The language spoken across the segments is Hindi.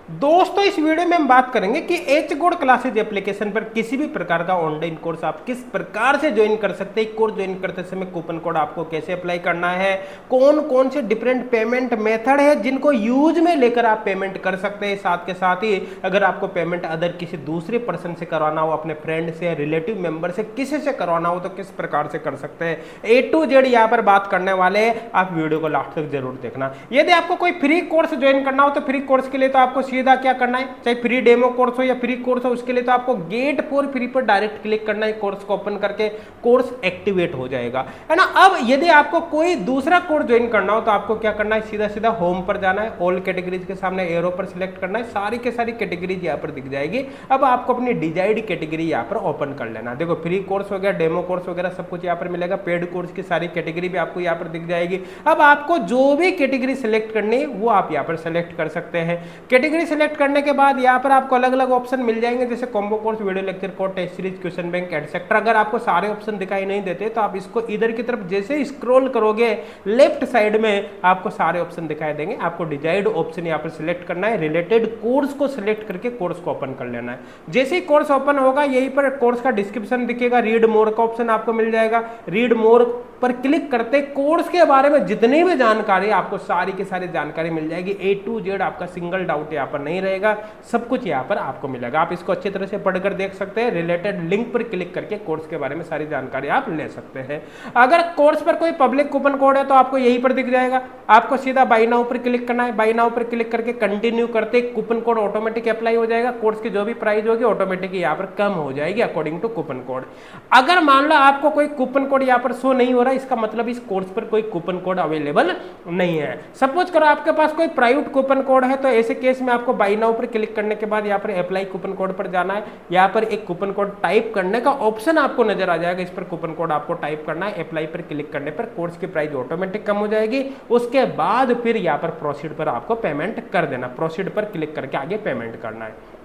दोस्तों इस वीडियो में हम बात करेंगे कि एच गोल्ड क्लासेज एप्लीकेशन पर किसी भी प्रकार का ऑनलाइन कोर्स आप किस प्रकार से ज्वाइन कर सकते हैं। कोर्स ज्वाइन करते समय कूपन कोड आपको कैसे अप्लाई करना है, कौन कौन से डिफरेंट पेमेंट मेथड है जिनको यूज में लेकर आप पेमेंट कर सकते हैं। साथ के साथ ही अगर आपको पेमेंट अदर किसी दूसरे पर्सन से करवाना हो, अपने फ्रेंड से, रिलेटिव मेंबर से, किसी से करवाना हो तो किस प्रकार से कर सकते हैं। ए टू जेड यहाँ पर बात करने वाले, आप वीडियो को लास्ट तक जरूर देखना। यदि आपको कोई फ्री कोर्स ज्वाइन करना हो तो फ्री कोर्स के लिए तो आपको सीधा क्या करना है, चाहे फ्री डेमो कोर्स हो या फ्री कोर्स हो, उसके लिए तो आपको गेट फॉर फ्री पर डायरेक्ट क्लिक करना है। कोर्स को ओपन करके कोर्स एक्टिवेट हो जाएगा, है ना। अब यदि आपको कोई दूसरा कोर्स ज्वाइन करना हो तो आपको क्या करना है, सीधा सीधा होम पर जाना है, ऑल कैटेगरीज के सामने एरो पर सिलेक्ट करना है, सारी के सारी कैटेगरीज यहाँ पर दिख जाएगी। अब आपको अपनी डिजायर्ड कैटेगरी यहाँ पर ओपन कर लेना। देखो फ्री कोर्स हो गया, डेमो कोर्स वगैरह सब कुछ यहाँ पर मिलेगा। पेड कोर्स की सारी कैटेगरी भी आपको यहाँ पर दिख जाएगी। अब आपको जो भी कैटेगरी सिलेक्ट करनी है वो आप यहाँ पर सिलेक्ट कर सकते हैं। कैटेगरी सिलेक्ट करने के बाद यहाँ पर आपको अलग अलग ऑप्शन मिल जाएंगे, जैसे combo course, video lecture course, test series, question bank etcetera. अगर आपको सारे ऑप्शन दिखाई नहीं देते तो आप इसको इधर की तरफ जैसे स्क्रॉल करोगे लेफ्ट साइड में आपको सारे ऑप्शन दिखाई देंगे। आपको डिजायर्ड ऑप्शन यहाँ पर सिलेक्ट करना है, रिलेटेड कोर्स को सिलेक्ट करके कोर्स को ओपन कर लेना है। जैसे ही कोर्स ओपन होगा यहीं पर कोर्स का डिस्क्रिप्शन दिखेगा, रीड मोर का ऑप्शन आपको मिल जाएगा। रीड मोर पर क्लिक करते कोर्स के बारे में जितनी भी जानकारी आपको सारी की सारी जानकारी मिल जाएगी। ए टू जेड आपका सिंगल डाउट यहाँ पर नहीं रहेगा, सब कुछ यहाँ पर आपको मिलेगा। आप इसको अच्छी तरह से पढ़कर देख सकते हैं। रिलेटेड लिंक पर क्लिक करके कोर्स के बारे में सारी जानकारी आप ले सकते हैं। अगर कोर्स पर कोई पब्लिक कूपन कोड है तो आपको यहीं पर दिख जाएगा। आपको सीधा बाय नाउ पर क्लिक करना है। बाय नाउ पर क्लिक करके कंटिन्यू करते कूपन कोड ऑटोमेटिक अप्लाई हो जाएगा। कोर्स की जो भी प्राइस होगी ऑटोमेटिक यहाँ पर कम हो जाएगी अकॉर्डिंग टू कूपन कोड। अगर मान लो आपको कोई कूपन कोड यहाँ पर शो नहीं हो रहा, इसका मतलब इस कोर्स पर कोई कूपन कोड अवेलेबल नहीं है। सपोज करो आपके पास कोई प्राइवेट कूपन कोड है तो ऐसे केस में आपको बाय नाउ पर क्लिक करने के बाद यहाँ पर अप्लाई कूपन कोड पर जाना है। यहाँ पर एक कूपन कोड टाइप करने का ऑप्शन आपको नजर आ जाएगा, इस पर कूपन कोड आपको टाइप करना है। अप्लाई पर क्लिक करने पर कोर्स की प्राइस ऑटोमेटिक कम हो जाएगी। उसके बाद फिर यहाँ पर प्रोसीड पर आपको पेमेंट कर देना। प्रोसीड पर क्लिक करके आगे पेमेंट करना है।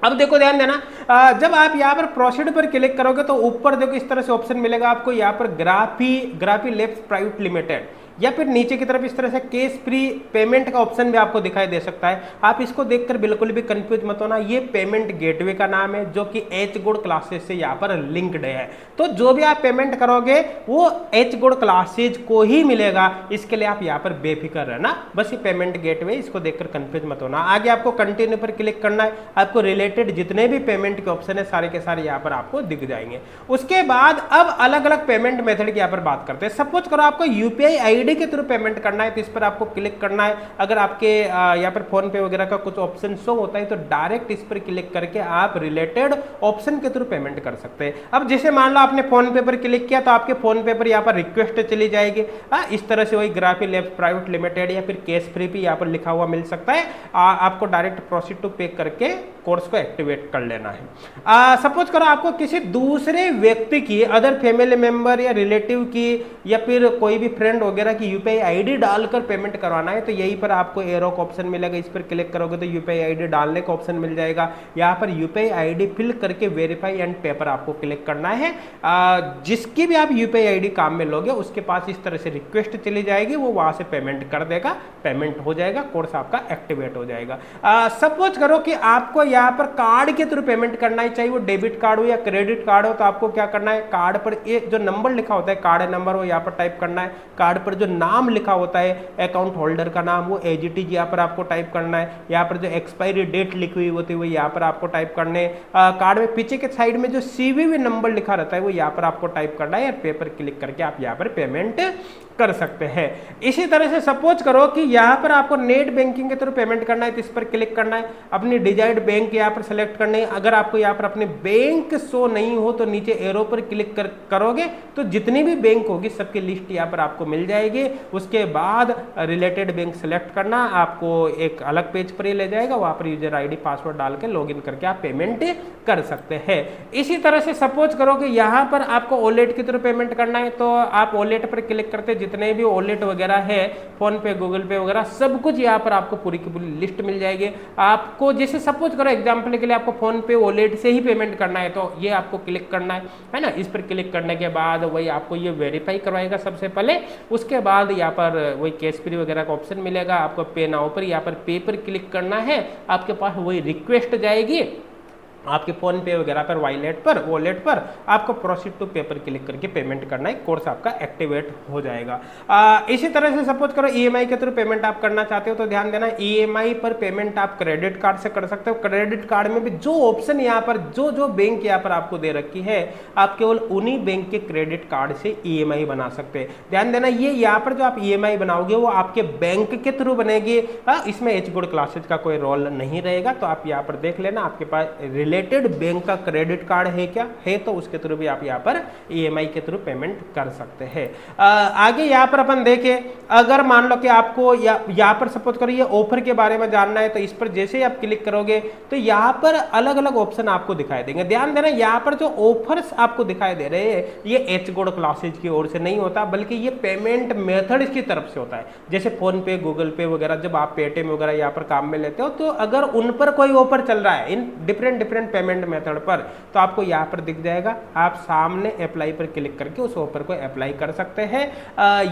अब देखो ध्यान देना, जब आप यहाँ पर प्रोसीड पर क्लिक करोगे तो ऊपर देखो इस तरह से ऑप्शन मिलेगा आपको। यहाँ पर ग्राफी लैब्स प्राइवेट लिमिटेड या फिर नीचे की तरफ इस तरह से केस फ्री पेमेंट का ऑप्शन भी आपको दिखाई दे सकता है। आप इसको देखकर बिल्कुल भी कंफ्यूज मत होना, ये पेमेंट गेटवे का नाम है जो कि एच गोल्ड क्लासेज से यहाँ पर लिंक्ड है। तो जो भी आप पेमेंट करोगे वो एच गोल्ड क्लासेज को ही मिलेगा, इसके लिए आप यहाँ पर बेफिक्र रहना। बस ये पेमेंट गेटवे, इसको देखकर कंफ्यूज मत होना। आगे आपको कंटिन्यू पर क्लिक करना है। आपको रिलेटेड जितने भी पेमेंट के ऑप्शन है सारे के सारे यहाँ पर आपको दिख जाएंगे। उसके बाद अब अलग अलग पेमेंट मेथड की यहाँ पर बात करते हैं। सपोज करो आपको यूपीआई आईडी के थ्रू पेमेंट करना है तो इस पर आपको क्लिक करना है। अगर आपके यहाँ पर फोन पे वगैरह का कुछ ऑप्शन शो होता है तो डायरेक्ट इस पर क्लिक करके आप रिलेटेड ऑप्शन के थ्रू पेमेंट कर सकते हैं। अब जैसे मान लो आपने फोन पे पर क्लिक किया तो आपके फोन पे पर यहाँ पर रिक्वेस्ट चली जाएगी। इस तरह से वही ग्राफी लैब्स प्राइवेट लिमिटेड या फिर केस फ्री भी यहाँ पर लिखा हुआ मिल सकता है। आपको डायरेक्ट प्रोसीड टू पे करके कोर्स को एक्टिवेट कर लेना है। सपोज करो आपको किसी दूसरे व्यक्ति की, अदर फैमिली मेंबर या रिलेटिव की या फिर कोई भी फ्रेंड वगैरह की यूपीआई आईडी डालकर पेमेंट करवाना है तो यहीं पर आपको एरो का ऑप्शन मिलेगा। इस पर क्लिक करोगे तो यूपीआई आईडी डालने का ऑप्शन मिल जाएगा। यहाँ पर यूपीआई आईडी फिल करके वेरीफाई एंड पे पर आपको क्लिक करना है। जिसकी भी आप यूपीआई आईडी काम में लोगे उसके पास इस तरह से रिक्वेस्ट चली जाएगी, वो वहां से पेमेंट कर देगा, पेमेंट हो जाएगा, कोर्स आपका एक्टिवेट हो जाएगा। सपोज करो कि आपको यहाँ पर कार्ड के थ्रू पेमेंट करना है, चाहे वो डेबिट कार्ड हो या क्रेडिट कार्ड हो, तो आपको क्या करना है, कार्ड पर एक जो नंबर लिखा होता है कार्ड नंबर वो यहाँ पर टाइप करना है। कार्ड पर जो नाम लिखा होता है अकाउंट होल्डर का नाम, वो एजीटी यहाँ पर आपको टाइप करना है। यहाँ पर जो एक्सपायरी डेट लिखी हुई होती है वो यहाँ पर आपको टाइप करने। कार्ड में पीछे के साइड में जो सीवीवी नंबर लिखा रहता है वो यहाँ पर आपको टाइप करना है। पे पर क्लिक करके आप यहाँ पर पेमेंट कर सकते हैं। इसी तरह से सपोज करो कि यहाँ पर आपको नेट बैंकिंग के थ्रू पेमेंट करना है तो इस पर क्लिक करना है। अपनी डिजायर्ड बैंक यहाँ पर सेलेक्ट करनी है। अगर आपको यहाँ पर अपने बैंक शो नहीं हो तो नीचे एरो पर क्लिक करोगे तो जितनी भी बैंक होगी सबकी लिस्ट यहाँ पर आपको मिल जाएगी। उसके बाद रिलेटेड बैंक सेलेक्ट करना, आपको एक अलग पेज पर ही ले जाएगा। वहाँ पर यूजर आईडी पासवर्ड डाल के लॉगिन करके आप पेमेंट कर सकते हैं। इसी तरह से सपोज करो कि यहाँ पर आपको वॉलेट की थ्रू पेमेंट करना है तो आप वॉलेट पर क्लिक करते जितने भी वॉलेट वगैरह है, फोन पे, गूगल पे वगैरह, सब कुछ यहाँ पर आपको पूरी की पूरी लिस्ट मिल जाएगी। आपको जैसे सपोज करो एग्जांपल के लिए आपको फोन पे वॉलेट से ही पेमेंट करना है, तो ये आपको क्लिक करना है ना। इस पर क्लिक करने के बाद वही आपको ये वेरीफाई करवाएगा सबसे पहले, उसके बाद यहाँ पर वही कैश फ्री वगैरह का ऑप्शन मिलेगा। आपको पे नाउ पर यहाँ पर पे पर क्लिक करना है, आपके पास वही रिक्वेस्ट जाएगी आपके फोन पे वगैरह पर, वॉलेट पर आपको प्रोसीड टू पे पर क्लिक करके पेमेंट करना है, कोर्स आपका एक्टिवेट हो जाएगा। इसी तरह से सपोज करो ईएमआई के थ्रू पेमेंट आप करना चाहते हो, तो ध्यान देना ईएमआई पर पेमेंट आप क्रेडिट कार्ड से कर सकते हो। क्रेडिट कार्ड में भी जो ऑप्शन यहाँ पर जो बैंक यहाँ पर आपको दे रखी है, आप केवल उन्हीं बैंक के क्रेडिट कार्ड से ईएमआई बना सकते हैं। ध्यान देना ये यहाँ पर जो आप ईएमआई बनाओगे वो आपके बैंक के थ्रू बनेगी, इसमें एच गोल्ड क्लासेज का कोई रोल नहीं रहेगा। तो आप यहाँ पर देख लेना आपके पास रिलेटेड बैंक का क्रेडिट कार्ड है क्या, है तो उसके थ्रू भी आप यहाँ पर ईएमआई के थ्रू पेमेंट कर सकते हैं। आगे यहाँ पर अपन देखें, अगर मान लो कि आपको यहाँ पर सपोज करो ये ऑफर के बारे में जानना है, तो इस पर जैसे ही आप क्लिक करोगे तो यहाँ पर अलग अलग ऑप्शन आपको दिखाई देंगे। ध्यान देना यहाँ पर जो ऑफर्स आपको दिखाई दे रहे हैं ये एच गोल्ड क्लासेज की ओर से नहीं होता, बल्कि ये पेमेंट मेथड की तरफ से होता है। जैसे फोन पे, गूगल पे वगैरह, जब आप पेटीएम वगैरह यहाँ पर काम में लेते हो, तो अगर उन पर कोई ऑफर चल रहा है इन डिफरेंट पेमेंट मेथड पर, तो आपको यहाँ पर दिख जाएगा। आप सामने अप्लाई पर क्लिक करके उस ऑफर को अप्लाई कर सकते हैं।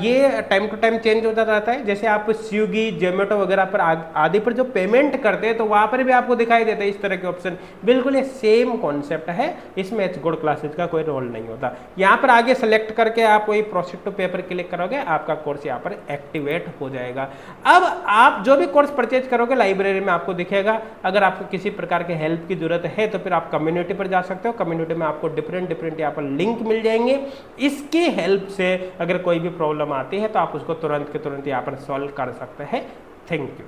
ये टाइम टू टाइम चेंज होता रहता है। जैसे आप स्विगी, जोमेटो वगैरह पर आदि पर जो पेमेंट करते हैं, तो वहां पर भी आपको दिखाई देता है इस तरह के ऑप्शन। बिल्कुल ये सेम कॉन्सेप्ट है, इसमें एच गोल्ड क्लासेज का कोई रोल नहीं होता। यहाँ पर आगे सेलेक्ट करके आप वही प्रोसीड टू पे पर क्लिक करोगे, आपका कोर्स यहाँ पर एक्टिवेट हो जाएगा। अब आप जो भी कोर्स परचेज करोगे लाइब्रेरी में आपको दिखेगा। अगर आपको किसी प्रकार के हेल्प की जरूरत है तो फिर आप कम्युनिटी पर जा सकते हो। कम्युनिटी में आपको डिफरेंट यहाँ पर लिंक मिल जाएंगे। इसकी हेल्प से अगर कोई भी प्रॉब्लम आती है तो आप उसको तुरंत के तुरंत यहाँ पर सॉल्व कर सकते हैं। Thank you.